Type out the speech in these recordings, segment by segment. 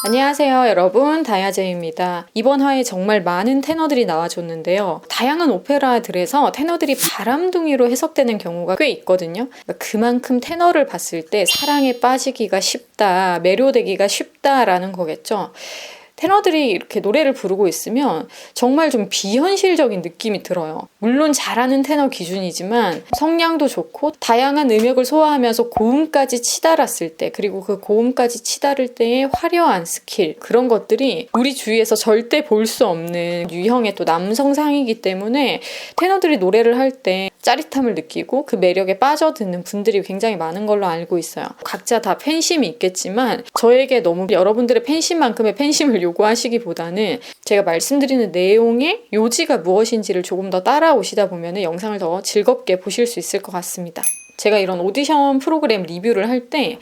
안녕하세요 여러분, 다야제입니다. 이번 화에 정말 많은 테너들이 나와줬는데요. 다양한 오페라들에서 테너들이 바람둥이로 해석되는 경우가 꽤 있거든요. 그만큼 테너를 봤을 때 사랑에 빠지기가 쉽다, 매료되기가 쉽다라는 거겠죠. 테너들이 이렇게 노래를 부르고 있으면 정말 좀 비현실적인 느낌이 들어요. 물론 잘하는 테너 기준이지만 성량도 좋고 다양한 음역을 소화하면서 고음까지 치달았을 때, 그리고 그 고음까지 치달을 때의 화려한 스킬, 그런 것들이 우리 주위에서 절대 볼 수 없는 유형의 또 남성상이기 때문에 테너들이 노래를 할 때 짜릿함을 느끼고 그 매력에 빠져드는 분들이 굉장히 많은 걸로 알고 있어요. 각자 다 팬심이 있겠지만 저에게 너무 여러분들의 팬심만큼의 팬심을 요구하시기보다는 제가 말씀드리는 내용의 요지가 무엇인지를 조금 더 따라오시다 보면 영상을 더 즐겁게 보실 수 있을 것 같습니다. 제가 이런 오디션 프로그램 리뷰를 할 때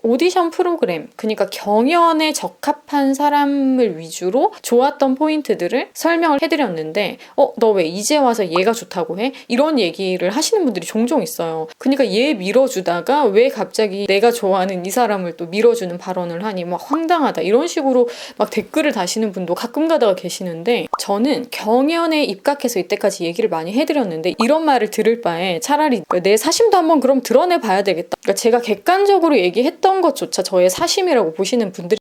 오디션 프로그램, 그러니까 경연에 적합한 사람을 위주로 좋았던 포인트들을 설명을 해드렸는데 너 왜 이제 와서 얘가 좋다고 해? 이런 얘기를 하시는 분들이 종종 있어요. 그러니까 얘 밀어주다가 왜 갑자기 내가 좋아하는 이 사람을 또 밀어주는 발언을 하니 막 황당하다, 이런 식으로 막 댓글을 다시는 분도 가끔 가다가 계시는데, 저는 경연에 입각해서 이때까지 얘기를 많이 해드렸는데 이런 말을 들을 바에 차라리 내 사심도 한번 그럼 드러내 봐야 되겠다. 그러니까 제가 객관적으로 얘기했던 것조차 저의 사심이라고 보시는 분들이,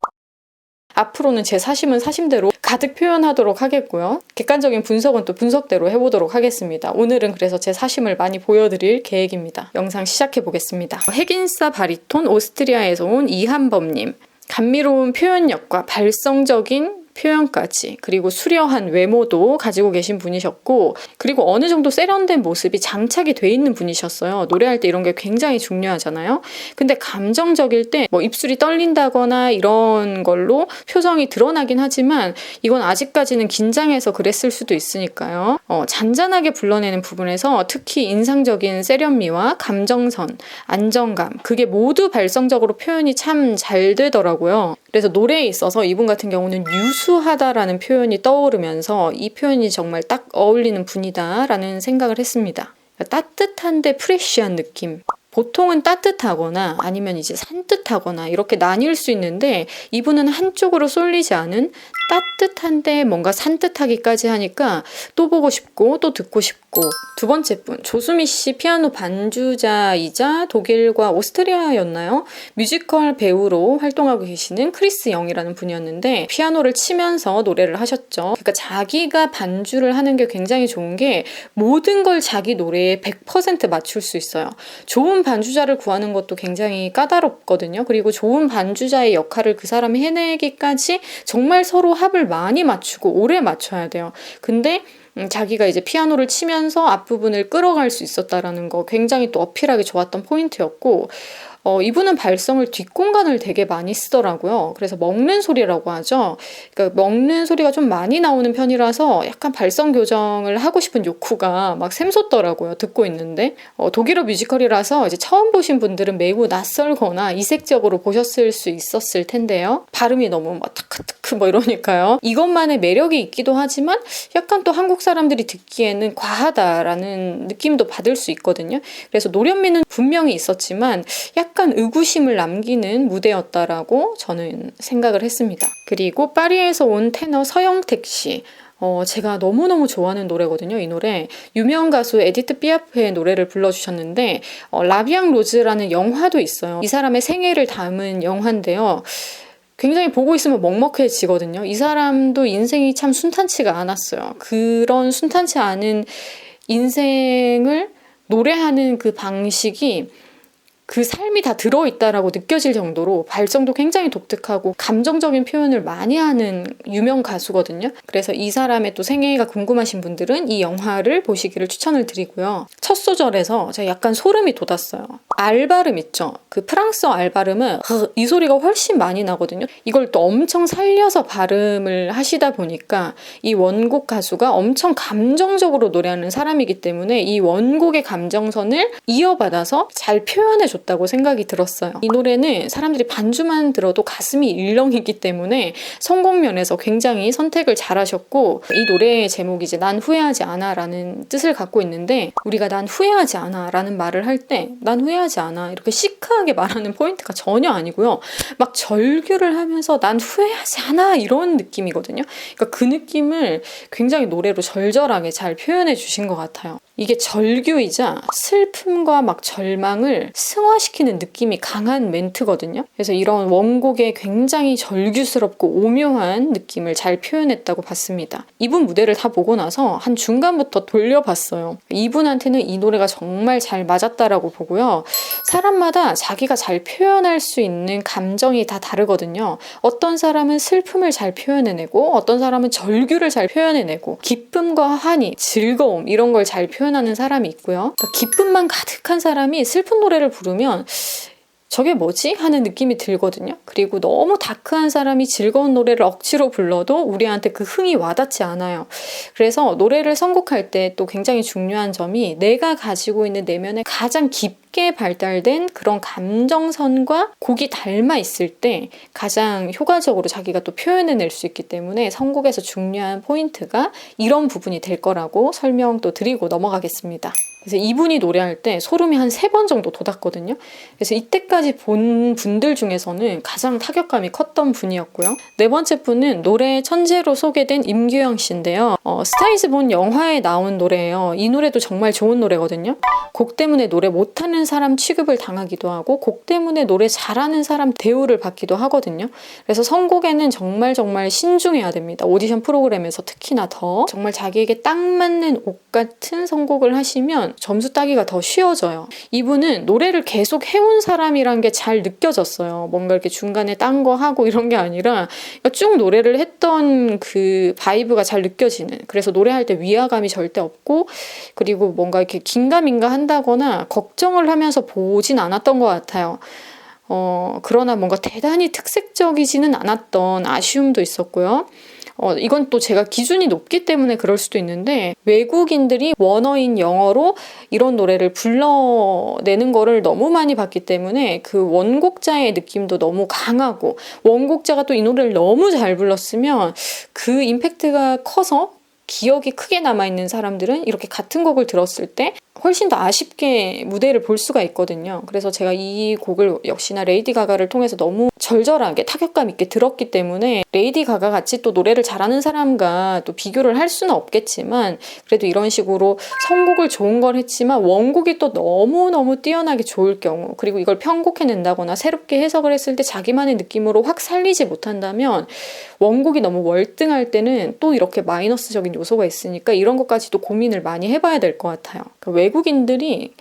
앞으로는 제 사심은 사심대로 가득 표현하도록 하겠고요. 객관적인 분석은 또 분석대로 해보도록 하겠습니다. 오늘은 그래서 제 사심을 많이 보여드릴 계획입니다. 영상 시작해보겠습니다. 핵인싸 바리톤 오스트리아에서 온 이한범님. 감미로운 표현력과 발성적인 표현까지, 그리고 수려한 외모도 가지고 계신 분이셨고, 그리고 어느 정도 세련된 모습이 장착이 돼 있는 분이셨어요. 노래할 때 이런 게 굉장히 중요하잖아요. 근데 감정적일 때 뭐 입술이 떨린다거나 이런 걸로 표정이 드러나긴 하지만 이건 아직까지는 긴장해서 그랬을 수도 있으니까요. 잔잔하게 불러내는 부분에서 특히 인상적인 세련미와 감정선, 안정감, 그게 모두 발성적으로 표현이 참 잘 되더라고요. 그래서 노래에 있어서 이분 같은 경우는 유수하다라는 표현이 떠오르면서 이 표현이 정말 딱 어울리는 분이다라는 생각을 했습니다. 따뜻한데 프레쉬한 느낌. 보통은 따뜻하거나 아니면 이제 산뜻하거나 이렇게 나뉠 수 있는데 이분은 한쪽으로 쏠리지 않은 따뜻한데 뭔가 산뜻하기까지 하니까 또 보고 싶고 또 듣고 싶고. 두 번째 분, 조수미 씨 피아노 반주자이자 독일과 오스트리아였나요? 뮤지컬 배우로 활동하고 계시는 크리스 영이라는 분이었는데 피아노를 치면서 노래를 하셨죠. 그러니까 자기가 반주를 하는 게 굉장히 좋은 게 모든 걸 자기 노래에 100% 맞출 수 있어요. 좋은 반주자를 구하는 것도 굉장히 까다롭거든요. 그리고 좋은 반주자의 역할을 그 사람이 해내기까지 정말 서로 합을 많이 맞추고 오래 맞춰야 돼요. 근데 자기가 이제 피아노를 치면서 앞부분을 끌어갈 수 있었다라는 거 굉장히 또 어필하기 좋았던 포인트였고, 이분은 발성을 뒷공간을 되게 많이 쓰더라고요. 그래서 먹는 소리라고 하죠. 그러니까 먹는 소리가 좀 많이 나오는 편이라서 약간 발성 교정을 하고 싶은 욕구가 막 샘솟더라고요. 듣고 있는데. 독일어 뮤지컬이라서 이제 처음 보신 분들은 매우 낯설거나 이색적으로 보셨을 수 있었을 텐데요. 발음이 너무 막 타크타크 뭐 이러니까요. 이것만의 매력이 있기도 하지만 약간 또 한국 사람들이 듣기에는 과하다라는 느낌도 받을 수 있거든요. 그래서 노련미는 분명히 있었지만 약간 의구심을 남기는 무대였다라고 저는 생각을 했습니다. 그리고 파리에서 온 테너 서영택 씨. 제가 너무너무 좋아하는 노래거든요. 이 노래 유명 가수 에디트 피아프의 노래를 불러주셨는데 라비앙 로즈라는 영화도 있어요. 이 사람의 생애를 담은 영화인데요. 굉장히 보고 있으면 먹먹해지거든요. 이 사람도 인생이 참 순탄치가 않았어요. 그런 순탄치 않은 인생을 노래하는 그 방식이 그 삶이 다 들어있다라고 느껴질 정도로 발성도 굉장히 독특하고 감정적인 표현을 많이 하는 유명 가수거든요. 그래서 이 사람의 또 생애가 궁금하신 분들은 이 영화를 보시기를 추천을 드리고요. 첫 소절에서 제가 약간 소름이 돋았어요. 알 발음 있죠? 그 프랑스어 알 발음은 이 소리가 훨씬 많이 나거든요. 이걸 또 엄청 살려서 발음을 하시다 보니까 이 원곡 가수가 엄청 감정적으로 노래하는 사람이기 때문에 이 원곡의 감정선을 이어받아서 잘 표현해 표현해줬다고 생각이 들었어요. 이 노래는 사람들이 반주만 들어도 가슴이 일렁이기 때문에 성공면에서 굉장히 선택을 잘하셨고, 이 노래의 제목이 이제 난 후회하지 않아 라는 뜻을 갖고 있는데, 우리가 난 후회하지 않아 라는 말을 할 때 난 후회하지 않아 이렇게 시크하게 말하는 포인트가 전혀 아니고요. 막 절규를 하면서 난 후회하지 않아 이런 느낌이거든요. 그러니까 그 느낌을 굉장히 노래로 절절하게 잘 표현해 주신 것 같아요. 이게 절규이자 슬픔과 막 절망을 승화시키는 느낌이 강한 멘트거든요. 그래서 이런 원곡의 굉장히 절규스럽고 오묘한 느낌을 잘 표현했다고 봤습니다. 이분 무대를 다 보고 나서 한 중간부터 돌려봤어요. 이분한테는 이 노래가 정말 잘 맞았다라고 보고요. 사람마다 자기가 잘 표현할 수 있는 감정이 다 다르거든요. 어떤 사람은 슬픔을 잘 표현해내고, 어떤 사람은 절규를 잘 표현해내고, 기쁨과 환희, 즐거움 이런 걸 잘 표현하는 사람이 있고요. 그러니까 기쁨만 가득한 사람이 슬픈 노래를 부르면 저게 뭐지? 하는 느낌이 들거든요. 그리고 너무 다크한 사람이 즐거운 노래를 억지로 불러도 우리한테 그 흥이 와닿지 않아요. 그래서 노래를 선곡할 때 또 굉장히 중요한 점이 내가 가지고 있는 내면에 가장 깊게 발달된 그런 감정선과 곡이 닮아 있을 때 가장 효과적으로 자기가 또 표현해낼 수 있기 때문에 선곡에서 중요한 포인트가 이런 부분이 될 거라고 설명도 드리고 넘어가겠습니다. 그래서 이분이 노래할 때 소름이 한 3번 정도 돋았거든요. 그래서 이때까지 본 분들 중에서는 가장 타격감이 컸던 분이었고요. 4번째 분은 노래 천재로 소개된 임규영 씨인데요. 스타이즈 본 영화에 나온 노래예요. 이 노래도 정말 좋은 노래거든요. 곡 때문에 노래 못하는 사람 취급을 당하기도 하고, 곡 때문에 노래 잘하는 사람 대우를 받기도 하거든요. 그래서 선곡에는 정말 신중해야 됩니다. 오디션 프로그램에서 특히나 더 정말 자기에게 딱 맞는 옷 같은 선곡을 하시면 점수 따기가 더 쉬워져요. 이분은 노래를 계속 해온 사람이란 게 잘 느껴졌어요. 뭔가 이렇게 중간에 딴 거 하고 이런 게 아니라 쭉 노래를 했던 그 바이브가 잘 느껴지는, 그래서 노래할 때 위화감이 절대 없고, 그리고 뭔가 이렇게 긴가민가 한다거나 걱정을 하면서 보진 않았던 것 같아요. 그러나 뭔가 대단히 특색적이지는 않았던 아쉬움도 있었고요. 이건 또 제가 기준이 높기 때문에 그럴 수도 있는데, 외국인들이 원어인 영어로 이런 노래를 불러내는 거를 너무 많이 봤기 때문에 그 원곡자의 느낌도 너무 강하고, 원곡자가 또 이 노래를 너무 잘 불렀으면 그 임팩트가 커서 기억이 크게 남아있는 사람들은 이렇게 같은 곡을 들었을 때 훨씬 더 아쉽게 무대를 볼 수가 있거든요. 그래서 제가 이 곡을 역시나 레이디 가가를 통해서 너무 절절하게 타격감 있게 들었기 때문에, 레이디 가가 같이 또 노래를 잘하는 사람과 또 비교를 할 수는 없겠지만, 그래도 이런 식으로 선곡을 좋은 걸 했지만 원곡이 또 너무너무 뛰어나게 좋을 경우, 그리고 이걸 편곡해낸다거나 새롭게 해석을 했을 때 자기만의 느낌으로 확 살리지 못한다면, 원곡이 너무 월등할 때는 또 이렇게 마이너스적인 요소가 있으니까 이런 것까지도 고민을 많이 해봐야 될 것 같아요. 그러니까 외국인들이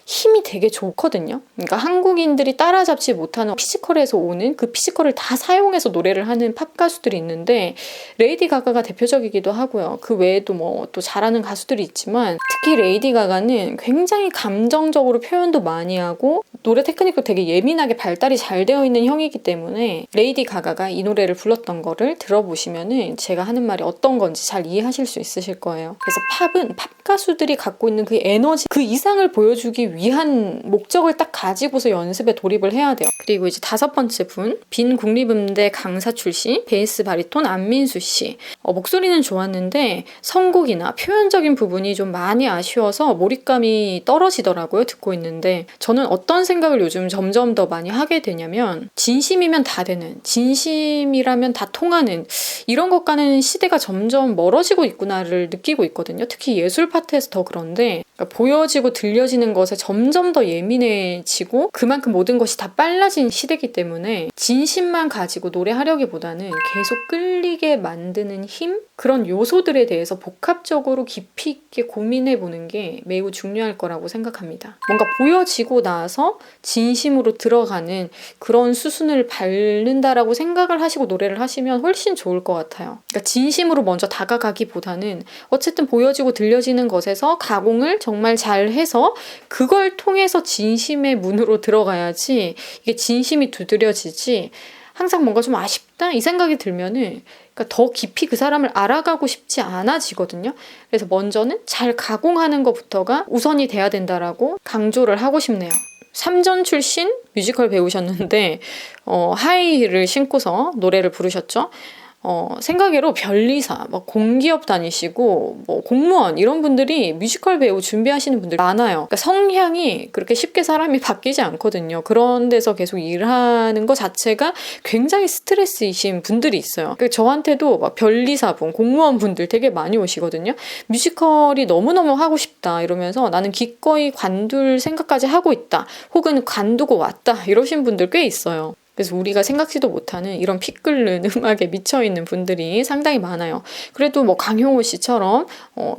힘이 되게 좋거든요. 그러니까 한국인들이 따라잡지 못하는 피지컬에서 오는 그 피지컬을 다 사용해서 노래를 하는 팝 가수들이 있는데, 레이디 가가가 대표적이기도 하고요. 그 외에도 뭐 또 잘하는 가수들이 있지만, 특히 레이디 가가는 굉장히 감정적으로 표현도 많이 하고 노래 테크닉도 되게 예민하게 발달이 잘 되어 있는 형이기 때문에, 레이디 가가가 이 노래를 불렀던 거를 들어보시면은 제가 하는 말이 어떤 건지 잘 이해하실 수 있으실 거예요. 그래서 팝은 팝 가수들이 갖고 있는 그 에너지, 그 이상을 보여주기 위한 목적을 딱 가지고서 연습에 돌입을 해야 돼요. 그리고 이제 5번째 분, 빈 국립음대 강사 출신 베이스 바리톤 안민수 씨. 목소리는 좋았는데 선곡이나 표현적인 부분이 좀 많이 아쉬워서 몰입감이 떨어지더라고요, 듣고 있는데. 저는 어떤 생각을 요즘 점점 더 많이 하게 되냐면, 진심이면 다 되는, 진심이라면 다 통하는, 이런 것과는 시대가 점점 멀어지고 있구나를 느끼고 있거든요. 특히 예술 파트에서 더 그런데, 그러니까 보여지고 들려지는 것에 점점 더 예민해지고 그만큼 모든 것이 다 빨라진 시대이기 때문에 진심만 가지고 노래하려기보다는 계속 끌리게 만드는 힘? 그런 요소들에 대해서 복합적으로 깊이 있게 고민해보는 게 매우 중요할 거라고 생각합니다. 뭔가 보여지고 나서 진심으로 들어가는 그런 수순을 밟는다라고 생각을 하시고 노래를 하시면 훨씬 좋을 것 같아요. 그러니까 진심으로 먼저 다가가기보다는 어쨌든 보여지고 들려지는 것에서 가공을 정말 잘 해서 그걸 통해서 진심의 문으로 들어가야지 이게 진심이 두드려지지, 항상 뭔가 좀 아쉽다 이 생각이 들면은 그러니까 더 깊이 그 사람을 알아가고 싶지 않아지거든요. 그래서 먼저는 잘 가공하는 것부터가 우선이 돼야 된다라고 강조를 하고 싶네요. 삼전 출신 뮤지컬 배우셨는데 하이힐을 신고서 노래를 부르셨죠. 생각외로 변리사, 막 공기업 다니시고 뭐 공무원 이런 분들이 뮤지컬 배우 준비하시는 분들 많아요. 그러니까 성향이 그렇게 쉽게 사람이 바뀌지 않거든요. 그런 데서 계속 일하는 것 자체가 굉장히 스트레스이신 분들이 있어요. 그러니까 저한테도 막 변리사분, 공무원 분들 되게 많이 오시거든요. 뮤지컬이 너무너무 하고 싶다 이러면서 나는 기꺼이 관둘 생각까지 하고 있다. 혹은 관두고 왔다 이러신 분들 꽤 있어요. 그래서 우리가 생각지도 못하는 이런 피 끓는 음악에 미쳐있는 분들이 상당히 많아요. 그래도 뭐 강효호 씨처럼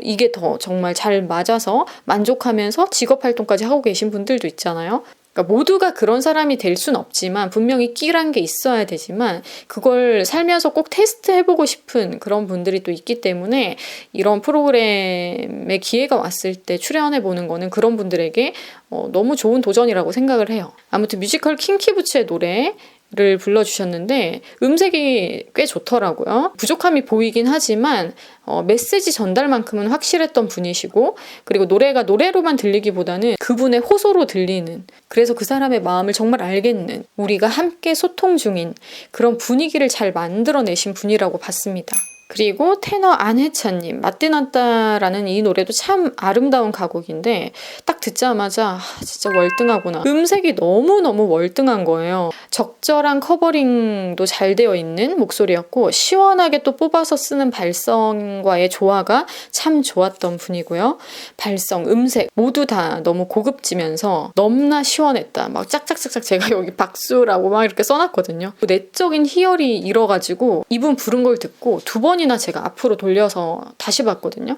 이게 더 정말 잘 맞아서 만족하면서 직업활동까지 하고 계신 분들도 있잖아요. 그러니까 모두가 그런 사람이 될 순 없지만 분명히 끼란 게 있어야 되지만 그걸 살면서 꼭 테스트해보고 싶은 그런 분들이 또 있기 때문에 이런 프로그램에 기회가 왔을 때 출연해보는 거는 그런 분들에게 너무 좋은 도전이라고 생각을 해요. 아무튼 뮤지컬 킹키부츠의 노래를 불러주셨는데 음색이 꽤 좋더라고요. 부족함이 보이긴 하지만 메시지 전달만큼은 확실했던 분이시고 그리고 노래가 노래로만 들리기보다는 그분의 호소로 들리는 그래서 그 사람의 마음을 정말 알겠는 우리가 함께 소통 중인 그런 분위기를 잘 만들어내신 분이라고 봤습니다. 그리고 테너 안혜찬님 맞대놨다라는 이 노래도 참 아름다운 가곡인데 딱 듣자마자 진짜 월등하구나. 음색이 너무너무 월등한 거예요. 적절한 커버링도 잘 되어 있는 목소리였고 시원하게 또 뽑아서 쓰는 발성과의 조화가 참 좋았던 분이고요. 발성, 음색 모두 다 너무 고급지면서 넘나 시원했다. 막 짝짝짝짝 제가 여기 박수라고 막 이렇게 써놨거든요. 내적인 희열이 일어가지고 이분 부른 걸 듣고 두 번이나 제가 앞으로 돌려서 다시 봤거든요.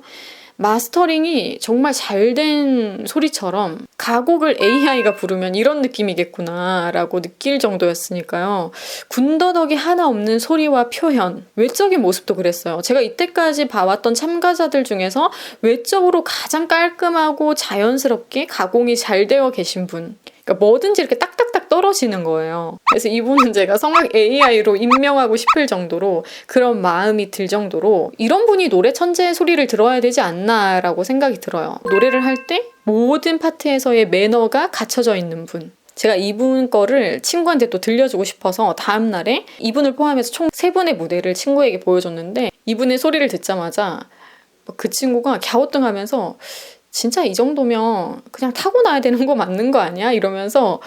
마스터링이 정말 잘된 소리처럼 가곡을 AI가 부르면 이런 느낌이겠구나 라고 느낄 정도였으니까요. 군더더기 하나 없는 소리와 표현, 외적인 모습도 그랬어요. 제가 이때까지 봐왔던 참가자들 중에서 외적으로 가장 깔끔하고 자연스럽게 가공이 잘 되어 계신 분. 그러니까 뭐든지 이렇게 딱딱딱 떨어지는 거예요. 그래서 이분은 제가 성악 AI로 임명하고 싶을 정도로 그런 마음이 들 정도로 이런 분이 노래 천재의 소리를 들어야 되지 않나라고 생각이 들어요. 노래를 할 때 모든 파트에서의 매너가 갖춰져 있는 분. 제가 이분 거를 친구한테 또 들려주고 싶어서 다음날에 이분을 포함해서 총 3분의 무대를 친구에게 보여줬는데 이분의 소리를 듣자마자 그 친구가 갸우뚱하면서 진짜 이 정도면 그냥 타고나야 되는 거 맞는 거 아니야? 이러면서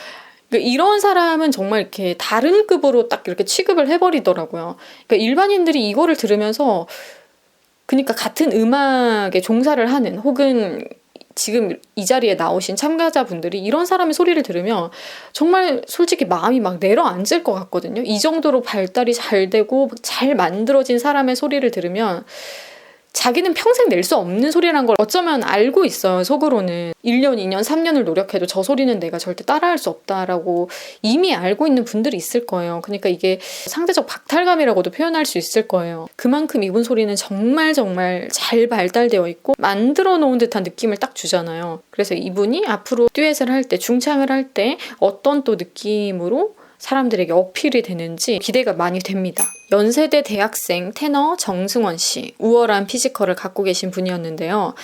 이런 사람은 정말 이렇게 다른 급으로 딱 이렇게 취급을 해버리더라고요. 그러니까 일반인들이 이거를 들으면서 그러니까 같은 음악에 종사를 하는 혹은 지금 이 자리에 나오신 참가자분들이 이런 사람의 소리를 들으면 정말 솔직히 마음이 막 내려앉을 것 같거든요. 이 정도로 발달이 잘 되고 잘 만들어진 사람의 소리를 들으면 자기는 평생 낼 수 없는 소리란 걸 어쩌면 알고 있어요. 속으로는 1년, 2년, 3년을 노력해도 저 소리는 내가 절대 따라할 수 없다라고 이미 알고 있는 분들이 있을 거예요. 그러니까 이게 상대적 박탈감이라고도 표현할 수 있을 거예요. 그만큼 이분 소리는 정말 잘 발달되어 있고 만들어 놓은 듯한 느낌을 딱 주잖아요. 그래서 이분이 앞으로 듀엣을 할 때, 중창을 할 때 어떤 또 느낌으로 사람들에게 어필이 되는지 기대가 많이 됩니다. 연세대 대학생 테너 정승원 씨, 우월한 피지컬을 갖고 계신 분이었는데요.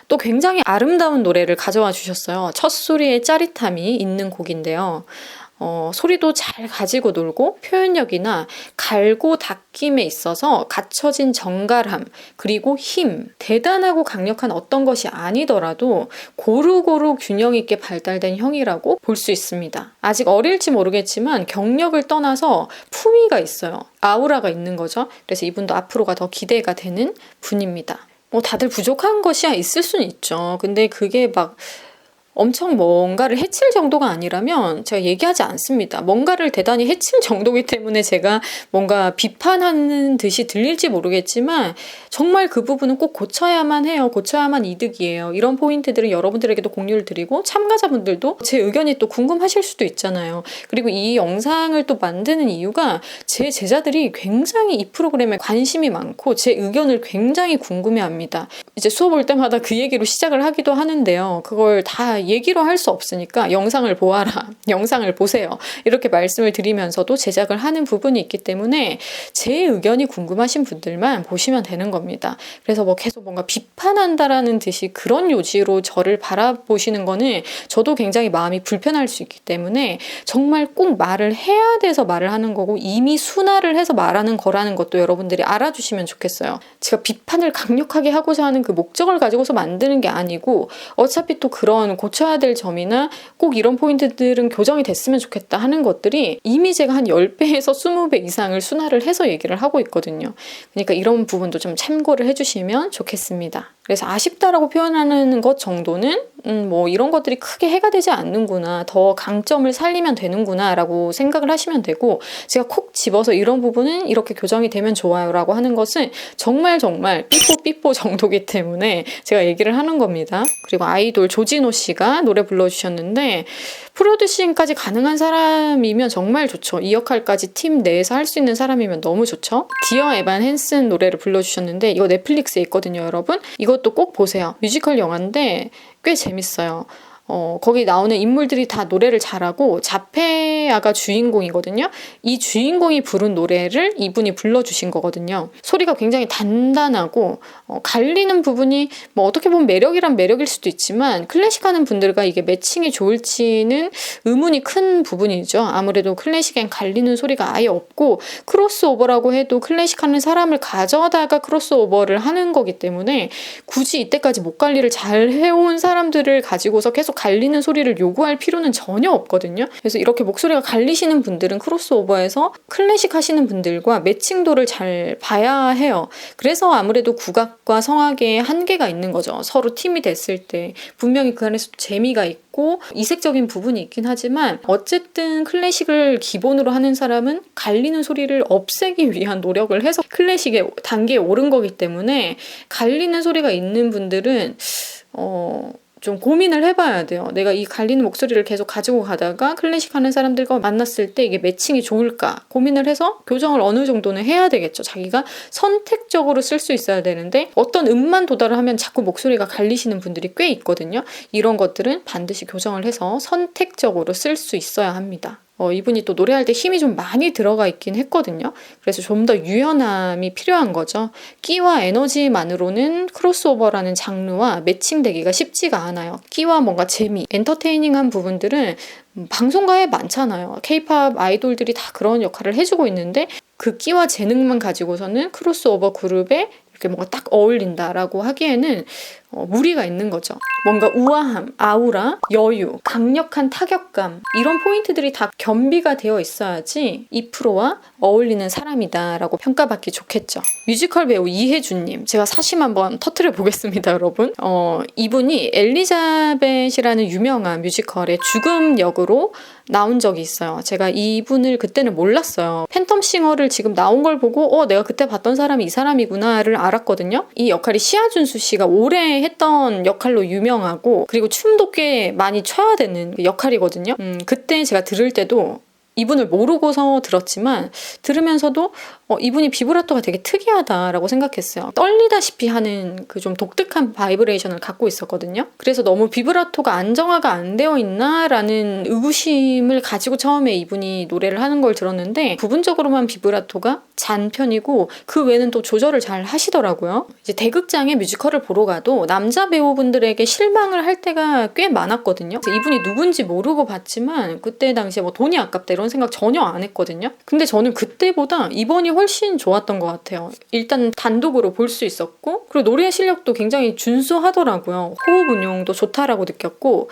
또 굉장히 아름다운 노래를 가져와 주셨어요. 첫 소리의 짜릿함이 있는 곡인데요. 소리도 잘 가지고 놀고 표현력이나 갈고 닦임에 있어서 갖춰진 정갈함 그리고 힘, 대단하고 강력한 어떤 것이 아니더라도 고루고루 균형 있게 발달된 형이라고 볼 수 있습니다. 아직 어릴지 모르겠지만 경력을 떠나서 품위가 있어요. 아우라가 있는 거죠. 그래서 이분도 앞으로가 더 기대가 되는 분입니다. 뭐 다들 부족한 것이 있을 수는 있죠. 근데 그게 막 엄청 뭔가를 해칠 정도가 아니라면 제가 얘기하지 않습니다. 뭔가를 대단히 해칠 정도이기 때문에 제가 뭔가 비판하는 듯이 들릴지 모르겠지만 정말 그 부분은 꼭 고쳐야만 해요. 고쳐야만 이득이에요. 이런 포인트들은 여러분들에게도 공유를 드리고 참가자분들도 제 의견이 또 궁금하실 수도 있잖아요. 그리고 이 영상을 또 만드는 이유가 제 제자들이 굉장히 이 프로그램에 관심이 많고 제 의견을 굉장히 궁금해합니다. 이제 수업 올 때마다 그 얘기로 시작을 하기도 하는데요. 그걸 다 얘기로 할 수 없으니까 영상을 보아라, 영상을 보세요, 이렇게 말씀을 드리면서도 제작을 하는 부분이 있기 때문에 제 의견이 궁금하신 분들만 보시면 되는 겁니다. 그래서 뭐 계속 뭔가 비판한다라는 듯이 그런 요지로 저를 바라보시는 거는 저도 굉장히 마음이 불편할 수 있기 때문에 정말 꼭 말을 해야 돼서 말을 하는 거고 이미 순화를 해서 말하는 거라는 것도 여러분들이 알아주시면 좋겠어요. 제가 비판을 강력하게 하고자 하는 그 목적을 가지고서 만드는 게 아니고 어차피 또 그런 고쳐야 될 점이나 꼭 이런 포인트들은 교정이 됐으면 좋겠다 하는 것들이 이미 제가 한 10배에서 20배 이상을 순화를 해서 얘기를 하고 있거든요. 그러니까 이런 부분도 좀 참고를 해주시면 좋겠습니다. 그래서 아쉽다라고 표현하는 것 정도는 뭐 이런 것들이 크게 해가 되지 않는구나, 더 강점을 살리면 되는구나 라고 생각을 하시면 되고, 제가 콕 집어서 이런 부분은 이렇게 교정이 되면 좋아요 라고 하는 것은 정말 삐뽀 정도기 때문에 제가 얘기를 하는 겁니다. 그리고 아이돌 조진호 씨가 노래 불러주셨는데 프로듀싱까지 가능한 사람이면 정말 좋죠. 이 역할까지 팀 내에서 할 수 있는 사람이면 너무 좋죠. 디어 에반 헨슨 노래를 불러주셨는데 이거 넷플릭스에 있거든요, 여러분. 이것도 꼭 보세요. 뮤지컬 영화인데 꽤 재밌어요. 거기 나오는 인물들이 다 노래를 잘하고 자페아가 주인공이거든요. 이 주인공이 부른 노래를 이분이 불러주신 거거든요. 소리가 굉장히 단단하고 갈리는 부분이 뭐 어떻게 보면 매력이란 매력일 수도 있지만 클래식 하는 분들과 이게 매칭이 좋을지는 의문이 큰 부분이죠. 아무래도 클래식엔 갈리는 소리가 아예 없고 크로스오버라고 해도 클래식 하는 사람을 가져다가 크로스오버를 하는 거기 때문에 굳이 이때까지 목 관리를 잘 해온 사람들을 가지고서 계속 갈리는 소리를 요구할 필요는 전혀 없거든요. 그래서 이렇게 목소리가 갈리시는 분들은 크로스오버에서 클래식 하시는 분들과 매칭도를 잘 봐야 해요. 그래서 아무래도 국악과 성악의 한계가 있는 거죠. 서로 팀이 됐을 때 분명히 그 안에서 재미가 있고 이색적인 부분이 있긴 하지만 어쨌든 클래식을 기본으로 하는 사람은 갈리는 소리를 없애기 위한 노력을 해서 클래식의 단계에 오른 거기 때문에 갈리는 소리가 있는 분들은 좀 고민을 해봐야 돼요. 내가 이 갈리는 목소리를 계속 가지고 가다가 클래식 하는 사람들과 만났을 때 이게 매칭이 좋을까 고민을 해서 교정을 어느 정도는 해야 되겠죠. 자기가 선택적으로 쓸 수 있어야 되는데 어떤 음만 도달을 하면 자꾸 목소리가 갈리시는 분들이 꽤 있거든요. 이런 것들은 반드시 교정을 해서 선택적으로 쓸 수 있어야 합니다. 이분이 또 노래할 때 힘이 좀 많이 들어가 있긴 했거든요. 그래서 좀 더 유연함이 필요한 거죠. 끼와 에너지만으로는 크로스오버라는 장르와 매칭되기가 쉽지가 않아요. 끼와 뭔가 재미, 엔터테이닝한 부분들은 방송가에 많잖아요. K-팝 아이돌들이 다 그런 역할을 해주고 있는데 그 끼와 재능만 가지고서는 크로스오버 그룹에 이렇게 뭔가 딱 어울린다라고 하기에는 무리가 있는 거죠. 뭔가 우아함, 아우라, 여유, 강력한 타격감 이런 포인트들이 다 겸비가 되어 있어야지 이 프로와 어울리는 사람이다라고 평가받기 좋겠죠. 뮤지컬 배우 이혜준님, 제가 사심 한번 터트려 보겠습니다, 여러분. 이분이 엘리자벳이라는 유명한 뮤지컬의 죽음 역으로 나온 적이 있어요. 제가 이분을 그때는 몰랐어요. 팬텀싱어를 지금 나온 걸 보고 내가 그때 봤던 사람이 이 사람이구나를 알았거든요. 이 역할이 시아준수 씨가 오래 했던 역할로 유명하고 그리고 춤도 꽤 많이 춰야 되는 역할이거든요. 그때 제가 들을 때도 이분을 모르고서 들었지만 들으면서도 이분이 비브라토가 되게 특이하다라고 생각했어요. 떨리다시피 하는 그 좀 독특한 바이브레이션을 갖고 있었거든요. 그래서 너무 비브라토가 안정화가 안 되어 있나라는 의구심을 가지고 처음에 이분이 노래를 하는 걸 들었는데 부분적으로만 비브라토가 잔 편이고 그 외에는 또 조절을 잘 하시더라고요. 이제 대극장에 뮤지컬을 보러 가도 남자 배우분들에게 실망을 할 때가 꽤 많았거든요. 그래서 이분이 누군지 모르고 봤지만 그때 당시에 뭐 돈이 아깝다 이런 생각 전혀 안 했거든요. 근데 저는 그때보다 이번이 훨씬 좋았던 것 같아요. 일단 단독으로 볼 수 있었고 그리고 노래 실력도 굉장히 준수하더라고요. 호흡 운용도 좋다라고 느꼈고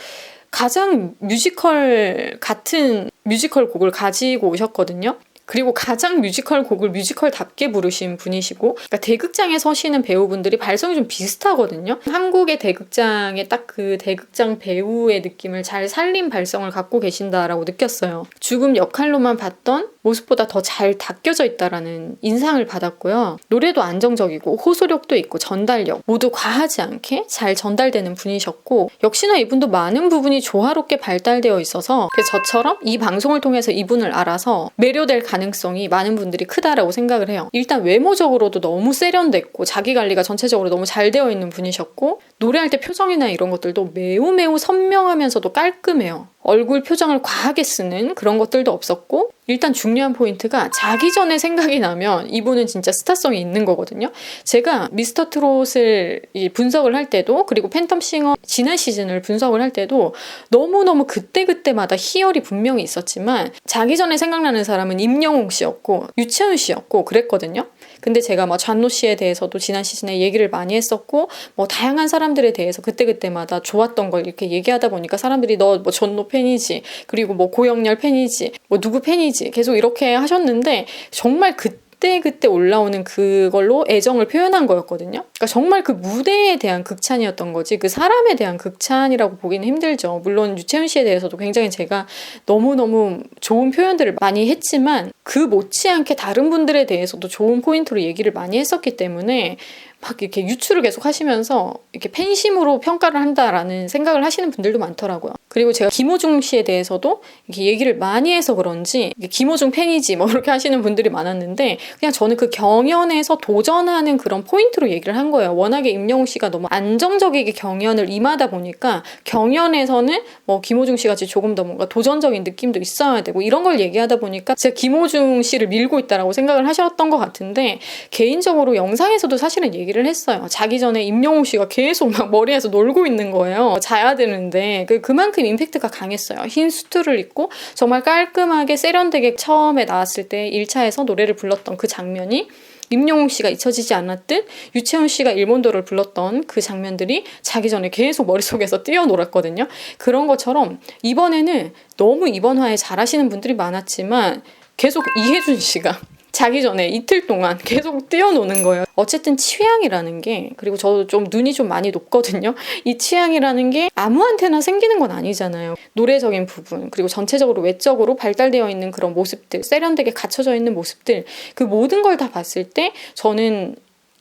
가장 뮤지컬 같은 뮤지컬 곡을 가지고 오셨거든요. 그리고 가장 뮤지컬 곡을 뮤지컬답게 부르신 분이시고 그러니까 대극장에 서시는 배우분들이 발성이 좀 비슷하거든요. 한국의 대극장의 딱 그 대극장 배우의 느낌을 잘 살린 발성을 갖고 계신다라고 느꼈어요. 죽음 역할로만 봤던 모습보다 더 잘 닦여져 있다라는 인상을 받았고요. 노래도 안정적이고 호소력도 있고 전달력 모두 과하지 않게 잘 전달되는 분이셨고 역시나 이분도 많은 부분이 조화롭게 발달되어 있어서 그래서 저처럼 이 방송을 통해서 이분을 알아서 매료될 가능성이 많은 분들이 크다라고 생각을 해요. 일단 외모적으로도 너무 세련됐고 자기 관리가 전체적으로 너무 잘 되어 있는 분이셨고 노래할 때 표정이나 이런 것들도 매우 매우 선명하면서도 깔끔해요. 얼굴 표정을 과하게 쓰는 그런 것들도 없었고 일단 중요한 포인트가 자기 전에 생각이 나면 이분은 진짜 스타성이 있는 거거든요. 제가 미스터 트롯을 분석을 할 때도 그리고 팬텀싱어 지난 시즌을 분석을 할 때도 너무너무 그때그때마다 희열이 분명히 있었지만 자기 전에 생각나는 사람은 임영웅 씨였고 유채은 씨였고 그랬거든요. 근데 제가 뭐 잔노 씨에 대해서도 지난 시즌에 얘기를 많이 했었고 뭐 다양한 사람들에 대해서 그때그때마다 좋았던 걸 이렇게 얘기하다 보니까 사람들이 너 뭐 전노 팬이지 그리고 뭐 고영렬 팬이지 뭐 누구 팬이지 계속 이렇게 하셨는데 정말 그때 올라오는 그걸로 애정을 표현한 거였거든요. 그러니까 정말 그 무대에 대한 극찬이었던 거지 그 사람에 대한 극찬이라고 보기는 힘들죠. 물론 유채은 씨에 대해서도 굉장히 제가 너무너무 좋은 표현들을 많이 했지만 그 못지않게 다른 분들에 대해서도 좋은 포인트로 얘기를 많이 했었기 때문에 막 이렇게 유추를 계속 하시면서 이렇게 팬심으로 평가를 한다라는 생각을 하시는 분들도 많더라고요. 그리고 제가 김호중 씨에 대해서도 이렇게 얘기를 많이 해서 그런지 김호중 팬이지 뭐 이렇게 하시는 분들이 많았는데 그냥 저는 그 경연에서 도전하는 그런 포인트로 얘기를 한 거예요. 워낙에 임영웅 씨가 너무 안정적이게 경연을 임하다 보니까 경연에서는 뭐 김호중 씨 같이 조금 더 뭔가 도전적인 느낌도 있어야 되고 이런 걸 얘기하다 보니까 제가 김호중 씨를 밀고 있다라고 생각을 하셨던 것 같은데 개인적으로 영상에서도 사실은 얘기를 했어요. 자기 전에 임영웅 씨가 계속 막 머리에서 놀고 있는 거예요. 자야 되는데 그만큼 임팩트가 강했어요. 흰 수트를 입고 정말 깔끔하게 세련되게 처음에 나왔을 때 1차에서 노래를 불렀던 그 장면이 임영웅 씨가 잊혀지지 않았듯 유채은 씨가 일본도를 불렀던 그 장면들이 자기 전에 계속 머릿속에서 뛰어놀았거든요. 그런 것처럼 이번에는 너무 이번 화에 잘하시는 분들이 많았지만 계속 이혜준 씨가 자기 전에 이틀 동안 계속 뛰어노는 거예요. 어쨌든 취향이라는 게 그리고 저도 좀 눈이 좀 많이 높거든요. 이 취향이라는 게 아무한테나 생기는 건 아니잖아요. 노래적인 부분 그리고 전체적으로 외적으로 발달되어 있는 그런 모습들 세련되게 갖춰져 있는 모습들 그 모든 걸 다 봤을 때 저는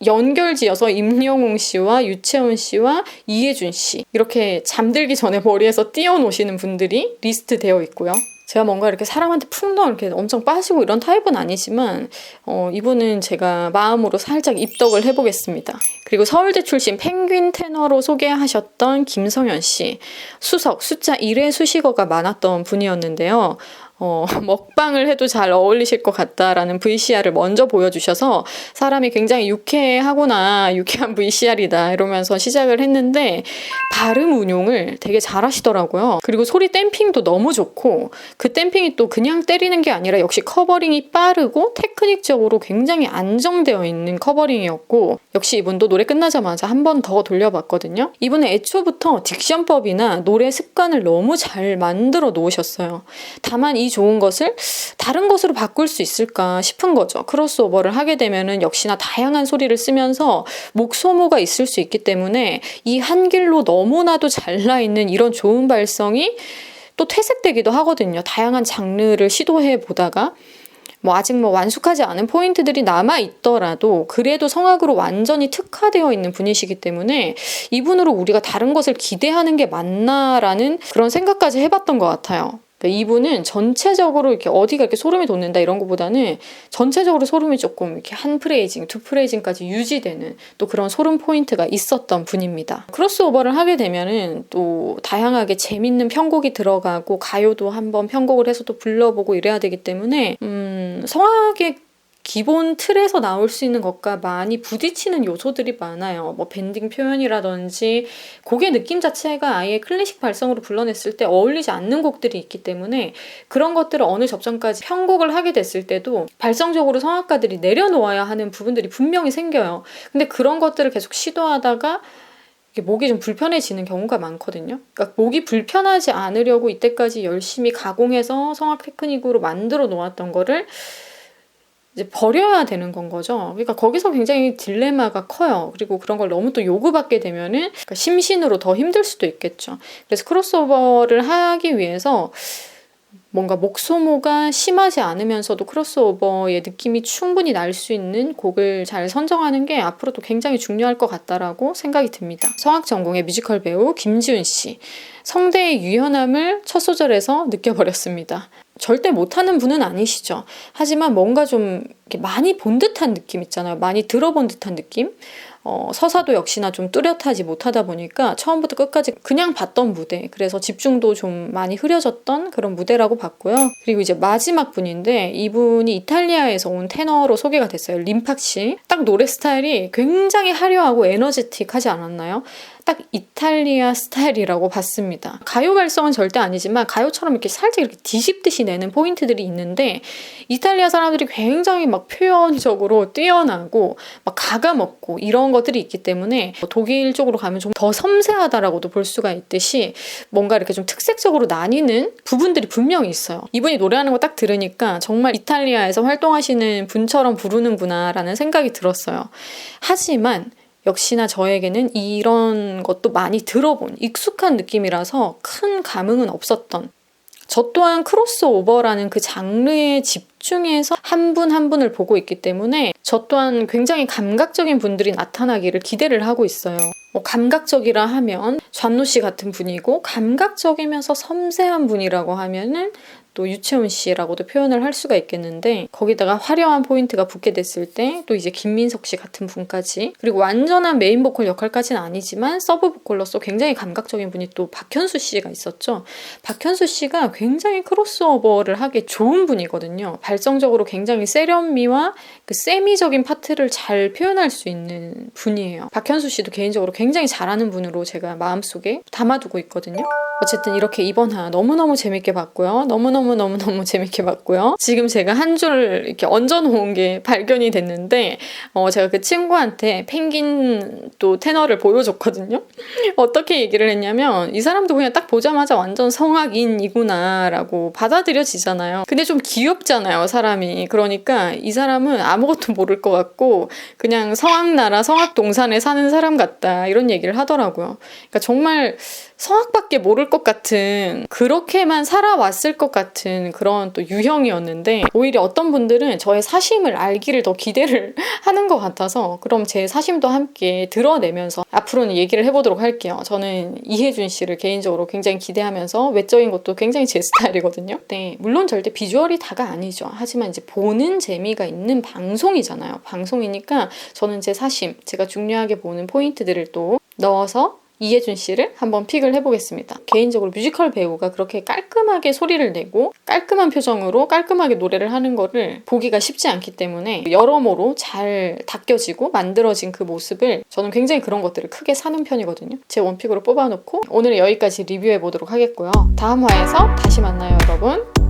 연결지어서 임영웅 씨와 유채은 씨와 이혜준 씨 이렇게 잠들기 전에 머리에서 띄워놓으시는 분들이 리스트 되어 있고요. 제가 뭔가 이렇게 사람한테 풍덩 이렇게 엄청 빠지고 이런 타입은 아니지만 이분은 제가 마음으로 살짝 입덕을 해보겠습니다. 그리고 서울대 출신 펭귄 테너로 소개하셨던 김성현 씨. 수석, 숫자 1의 수식어가 많았던 분이었는데요. 먹방을 해도 잘 어울리실 것 같다라는 VCR을 먼저 보여주셔서 사람이 굉장히 유쾌하구나, 유쾌한 VCR이다 이러면서 시작을 했는데 발음 운용을 되게 잘 하시더라고요. 그리고 소리 댐핑도 너무 좋고 그 댐핑이 또 그냥 때리는 게 아니라 역시 커버링이 빠르고 테크닉적으로 굉장히 안정되어 있는 커버링이었고 역시 이분도 노래 끝나자마자 한 번 더 돌려봤거든요. 이분은 애초부터 딕션법이나 노래 습관을 너무 잘 만들어 놓으셨어요. 다만 이 좋은 것을 다른 것으로 바꿀 수 있을까 싶은 거죠. 크로스오버를 하게 되면은 역시나 다양한 소리를 쓰면서 목 소모가 있을 수 있기 때문에 이 한 길로 너무나도 잘나 있는 이런 좋은 발성이 또 퇴색되기도 하거든요. 다양한 장르를 시도해 보다가 아직 완숙하지 않은 포인트들이 남아 있더라도 그래도 성악으로 완전히 특화되어 있는 분이시기 때문에 이분으로 우리가 다른 것을 기대하는 게 맞나라는 그런 생각까지 해봤던 것 같아요. 이분은 전체적으로 이렇게 어디가 이렇게 소름이 돋는다 이런 것보다는 전체적으로 소름이 조금 이렇게 한 프레이징, 두 프레이징까지 유지되는 또 그런 소름 포인트가 있었던 분입니다. 크로스오버를 하게 되면은 또 다양하게 재밌는 편곡이 들어가고 가요도 한번 편곡을 해서 또 불러보고 이래야 되기 때문에 성악의 기본 틀에서 나올 수 있는 것과 많이 부딪히는 요소들이 많아요. 밴딩 표현이라든지 곡의 느낌 자체가 아예 클래식 발성으로 불러냈을 때 어울리지 않는 곡들이 있기 때문에 그런 것들을 어느 접점까지 편곡을 하게 됐을 때도 발성적으로 성악가들이 내려놓아야 하는 부분들이 분명히 생겨요. 근데 그런 것들을 계속 시도하다가 목이 좀 불편해지는 경우가 많거든요. 그러니까 목이 불편하지 않으려고 이때까지 열심히 가공해서 성악 테크닉으로 만들어 놓았던 거를 이제 버려야 되는 건 거죠. 그러니까 거기서 굉장히 딜레마가 커요. 그리고 그런 걸 너무 또 요구받게 되면은 그러니까 심신으로 더 힘들 수도 있겠죠. 그래서 크로스오버를 하기 위해서 뭔가 목 소모가 심하지 않으면서도 크로스오버의 느낌이 충분히 날 수 있는 곡을 잘 선정하는 게 앞으로도 굉장히 중요할 것 같다라고 생각이 듭니다. 성악 전공의 뮤지컬 배우 김지훈 씨. 성대의 유연함을 첫 소절에서 느껴버렸습니다. 절대 못하는 분은 아니시죠. 하지만 뭔가 좀 이렇게 많이 본 듯한 느낌 있잖아요. 많이 들어본 듯한 느낌? 서사도 역시나 좀 뚜렷하지 못하다 보니까 처음부터 끝까지 그냥 봤던 무대. 그래서 집중도 좀 많이 흐려졌던 그런 무대라고 봤고요. 그리고 이제 마지막 분인데 이분이 이탈리아에서 온 테너로 소개가 됐어요. 림팍씨. 딱 노래 스타일이 굉장히 화려하고 에너제틱하지 않았나요? 딱 이탈리아 스타일이라고 봤습니다. 가요 발성은 절대 아니지만 가요처럼 이렇게 살짝 이렇게 뒤집듯이 내는 포인트들이 있는데 이탈리아 사람들이 굉장히 막 표현적으로 뛰어나고 막 가감없고 이런 것들이 있기 때문에 독일 쪽으로 가면 좀 더 섬세하다라고도 볼 수가 있듯이 뭔가 이렇게 좀 특색적으로 나뉘는 부분들이 분명히 있어요. 이분이 노래하는 거 딱 들으니까 정말 이탈리아에서 활동하시는 분처럼 부르는구나 라는 생각이 들었어요. 하지만 역시나 저에게는 이런 것도 많이 들어본 익숙한 느낌이라서 큰 감흥은 없었던, 저 또한 크로스오버라는 그 장르에 집중해서 한 분 한 분을 보고 있기 때문에 저 또한 굉장히 감각적인 분들이 나타나기를 기대를 하고 있어요. 감각적이라 하면 좌노 씨 같은 분이고 감각적이면서 섬세한 분이라고 하면은 또 유채훈 씨라고도 표현을 할 수가 있겠는데 거기다가 화려한 포인트가 붙게 됐을 때 또 이제 김민석 씨 같은 분까지, 그리고 완전한 메인 보컬 역할까지는 아니지만 서브 보컬로서 굉장히 감각적인 분이 또 박현수 씨가 있었죠. 박현수 씨가 굉장히 크로스오버를 하기 좋은 분이거든요. 발성적으로 굉장히 세련미와 그 세미적인 파트를 잘 표현할 수 있는 분이에요. 박현수 씨도 개인적으로 굉장히 잘하는 분으로 제가 마음속에 담아두고 있거든요. 어쨌든 이렇게 이번 화 너무너무 재밌게 봤고요. 너무너무 재밌게 봤고요. 지금 제가 한 줄 이렇게 얹어놓은 게 발견이 됐는데 제가 그 친구한테 펭귄 또 테너를 보여줬거든요. 어떻게 얘기를 했냐면 이 사람도 그냥 딱 보자마자 완전 성악인이구나 라고 받아들여지잖아요. 근데 좀 귀엽잖아요, 사람이. 그러니까 이 사람은 아무것도 모를 것 같고 그냥 성악나라 성악동산에 사는 사람 같다 이런 얘기를 하더라고요. 그러니까 정말 성악밖에 모를 것 같은, 그렇게만 살아왔을 것 같은 그런 또 유형이었는데 오히려 어떤 분들은 저의 사심을 알기를 더 기대를 하는 것 같아서 그럼 제 사심도 함께 드러내면서 앞으로는 얘기를 해보도록 할게요. 저는 이혜준 씨를 개인적으로 굉장히 기대하면서 외적인 것도 굉장히 제 스타일이거든요. 네, 물론 절대 비주얼이 다가 아니죠. 하지만 이제 보는 재미가 있는 방송이잖아요. 방송이니까 저는 제 사심, 제가 중요하게 보는 포인트들을 또 넣어서 이혜준 씨를 한번 픽을 해보겠습니다. 개인적으로 뮤지컬 배우가 그렇게 깔끔하게 소리를 내고 깔끔한 표정으로 깔끔하게 노래를 하는 거를 보기가 쉽지 않기 때문에 여러모로 잘 닦여지고 만들어진 그 모습을 저는 굉장히 그런 것들을 크게 사는 편이거든요. 제 원픽으로 뽑아놓고 오늘은 여기까지 리뷰해보도록 하겠고요. 다음 화에서 다시 만나요, 여러분.